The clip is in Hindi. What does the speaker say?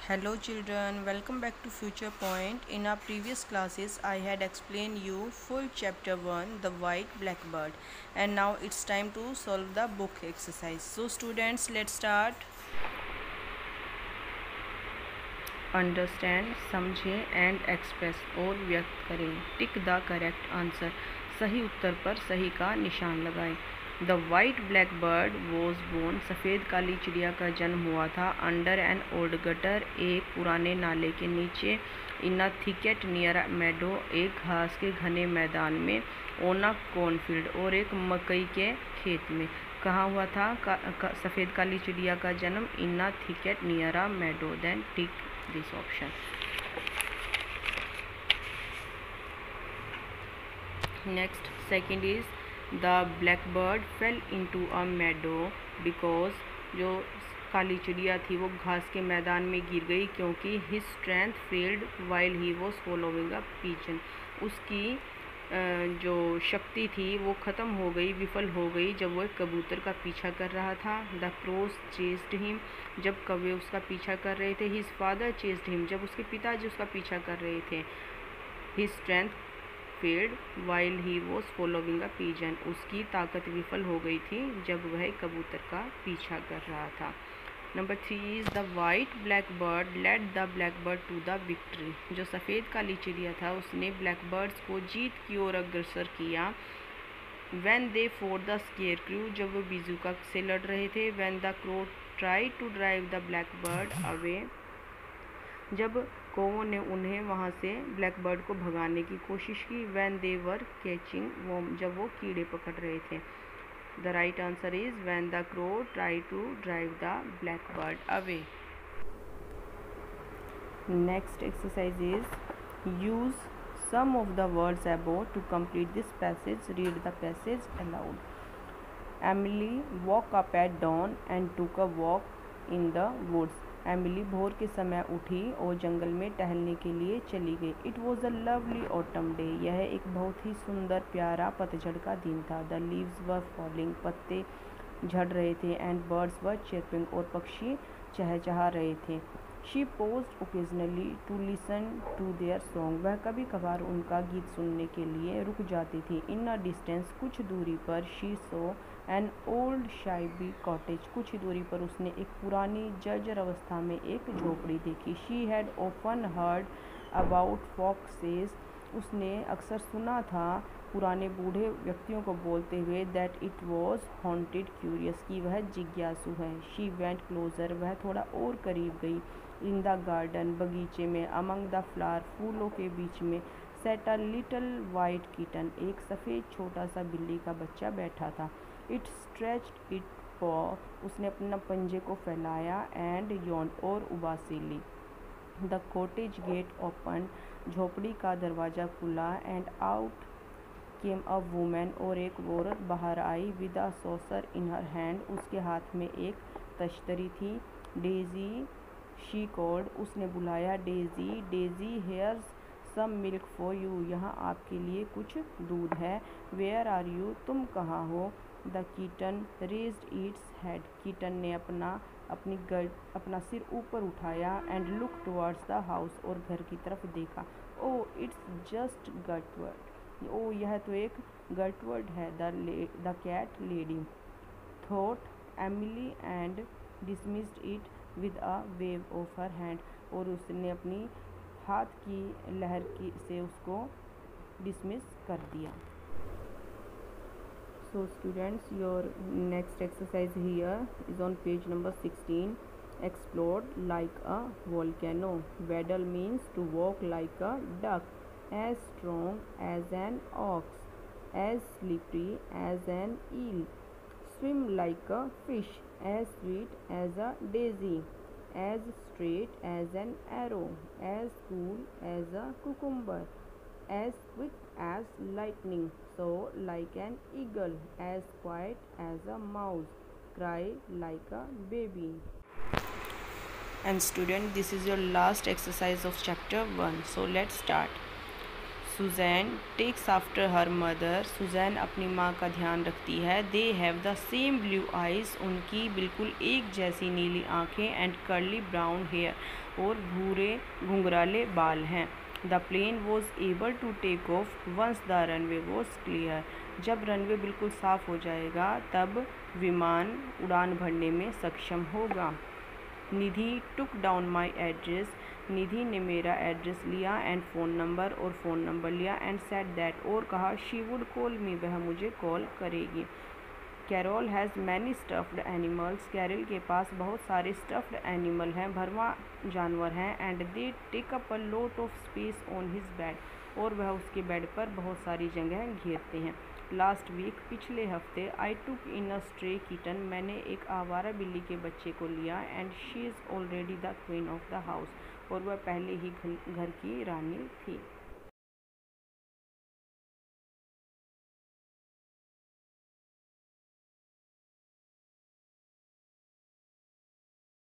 Hello children, welcome back to Future Point. In our previous classes, I had explained you full chapter 1, The White Blackbird, and now it's time to solve the book exercise. So students, let's start. Understand, समझें एंड एक्सप्रेस और व्यक्त करें. Tick the correct answer. सही उत्तर पर सही का निशान लगाएं. The white black bird was born. सफ़ेद काली चिड़िया का जन्म हुआ था. अंडर एन ओल्ड गटर, एक पुराने नाले के नीचे. इन अ थिकेट नियर मेडो, एक घास के घने मैदान में. ऑन अ कॉर्नफील्ड, और एक मकई के खेत में. कहाँ हुआ था सफ़ेद काली चिड़िया का जन्म? In a thicket near a meadow. Then tick this option. Next, second is the blackbird fell into a meadow because जो काली चिड़िया थी वो घास के मैदान में गिर गई क्योंकि his strength failed while he was following a pigeon. उसकी जो शक्ति थी वो ख़त्म हो गई, विफल हो गई जब वो एक कबूतर का पीछा कर रहा था. The crows chased him. जब कौवे उसका पीछा कर रहे थे. His father chased him. जब उसके पिताजी उसका पीछा कर रहे थे. His strength failed while he was following a pigeon. उसकी ताकत विफल हो गई थी जब वह कबूतर का पीछा कर रहा था. Number 3 is the white black bird led the black bird to the victory. जो सफ़ेद काली चिड़िया था उसने ब्लैक बर्ड्स को जीत की ओर अग्रसर किया. When they fought the scarecrow. जब वो बीजुका से लड़ रहे थे. When the crow try to drive the black bird away. जब कौवों ने उन्हें वहाँ से ब्लैक बर्ड को भगाने की कोशिश की. When they were catching worm. जब वो कीड़े पकड़ रहे थे. The right answer is when the crow tried to drive the blackbird away. Next exercise is use some of the words above to complete this passage. Read the passage aloud. Emily woke up at dawn and took a walk in the woods. Emily भोर के समय उठी और जंगल में टहलने के लिए चली गई. It was a lovely autumn day. यह एक बहुत ही सुंदर प्यारा पतझड़ का दिन था. The leaves were falling. पत्ते झड़ रहे थे. And birds were chirping. और पक्षी चहचहा रहे थे. She paused occasionally to listen to their song. वह कभी कभार उनका गीत सुनने के लिए रुक जाती थी. इन अ डिस्टेंस, कुछ दूरी पर. She saw an old shabby cottage. कुछ ही दूरी पर उसने एक पुरानी जर्जर अवस्था में एक झोपड़ी देखी. She had often heard about foxes. उसने अक्सर सुना था पुराने बूढ़े व्यक्तियों को बोलते हुए that it was haunted curious, कि वह जिज्ञासु है. She went closer. वह थोड़ा और करीब गई. इन द गार्डन, बगीचे में. अमंग द फ्लावर, फूलों के बीच में. Set a little white kitten. एक सफ़ेद छोटा सा बिल्ली का बच्चा बैठा था. इट स्ट्रेच्ड इट पॉ. उसने अपना पंजे को फैलाया. एंड यॉन, और उबासी ली. The cottage gate open. झोपड़ी का दरवाज़ा खुला. And out came a woman. और एक औरत बाहर आई. With a saucer in her hand. उसके हाथ में एक तश्तरी थी. Daisy she called. उसने बुलाया. Daisy, Daisy, here's some milk for you. यहाँ आपके लिए कुछ दूध है. Where are you. तुम कहाँ हो. The kitten raised its head. Kitten ने अपना सिर ऊपर उठाया. And look towards the house. और घर की तरफ देखा. Oh it's just गटवर्ड. ओ यह तो एक गटवर्ड है. The cat lady thought Emily and dismissed it with a wave of her hand. और उसने अपनी हाथ की लहर से उसको डिसमिस कर दिया. So students, your next exercise here is on page number 16. Explode like a volcano. Waddle means to walk like a duck. As strong as an ox. As slippery as an eel. Swim like a fish. As sweet as a daisy. As straight as an arrow. As cool as a cucumber. As quick as lightning. So like an eagle. As quiet as a mouse. Cry like a baby. And student, this is your last exercise of chapter 1. So let's start. Susan takes after her mother, Susan अपनी माँ का ध्यान रखती है। They have the same blue eyes, उनकी बिल्कुल एक जैसी नीली आँखें। एंड कर्ली ब्राउन हेयर, और भूरे घुंघराले बाल हैं। The plane was able to take off once the runway was clear, जब रनवे बिल्कुल साफ़ हो जाएगा तब विमान उड़ान भरने में सक्षम होगा। निधि टुक डाउन माई एड्रेस, निधि ने मेरा एड्रेस लिया। एंड फ़ोन नंबर, और फ़ोन नंबर लिया। एंड सेड दैट, और कहा शी वुड कॉल मी, वह मुझे कॉल करेगी। Carol has many stuffed animals, Carol के पास बहुत सारे स्टफ्ड एनिमल हैं, भरवा जानवर हैं। And they take up a lot of space on his bed, और वह उसके बेड पर बहुत सारी जगह घेरते हैं। लास्ट वीक, पिछले हफ्ते, आई टुक इन अ स्ट्रे किटन, मैंने एक आवारा बिल्ली के बच्चे को लिया। And she is already the queen of the house, और वह पहले ही घर की रानी थी।